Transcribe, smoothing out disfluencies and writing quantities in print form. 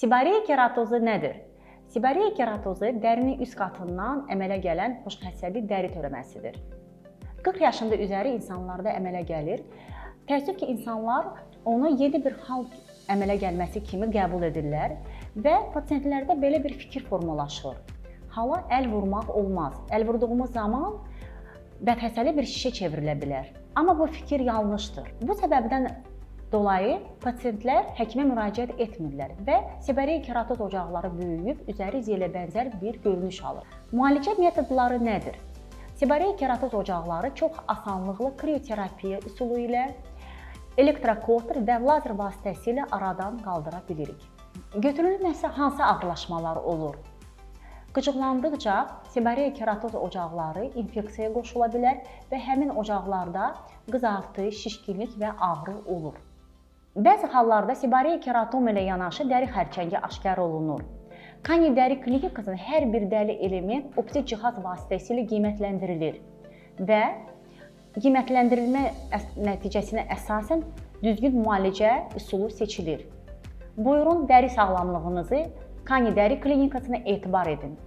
Seborreia keratozu nədir? Seborreia keratozu dərinin üst qatından əmələ gələn xoşxəssəli dəri törəməsidir. 40 yaşında üzəri insanlarda əmələ gəlir. Təəssüf ki, insanlar onu yeni bir hal əmələ gəlməsi kimi qəbul edirlər və pasientlərdə belə bir fikir formalaşır. Hala əl vurmaq olmaz. Əl vurduğumuz zaman bədhəssəli bir şişə çevrilə bilər. Amma bu fikir yanlışdır. Bu səbəbdən dolayı pasientlər həkimə müraciət etmirlər və seborreia keratoz ocaqları böyüyüb üzəri zelə bənzər bir görünüş alır. Müalicə metodları nədir? Seborreia keratoz ocaqları çox asanlıqla krioterapiya üsulu ilə, elektrokauter və lazer vasitəsilə aradan qaldıra bilirik. Götürülməsə hansı ağırlaşmalar olur? Qıcıqlandıqca seborreia keratoz ocaqları infeksiyaya qoşula bilər və həmin ocaqlarda qızartı, şişkinlik və ağrı olur. Bəzi hallarda seborreia keratoma ilə yanaşı dəri xərçəngi aşkar olunur. Kani dəri klinikasının hər bir dəri element optik cihaz vasitəsilə qiymətləndirilir və qiymətləndirilmə nəticəsinə əsasən düzgün müalicə üsulu seçilir. Buyurun dəri sağlamlığınızı Kani dəri klinikasına etibar edin.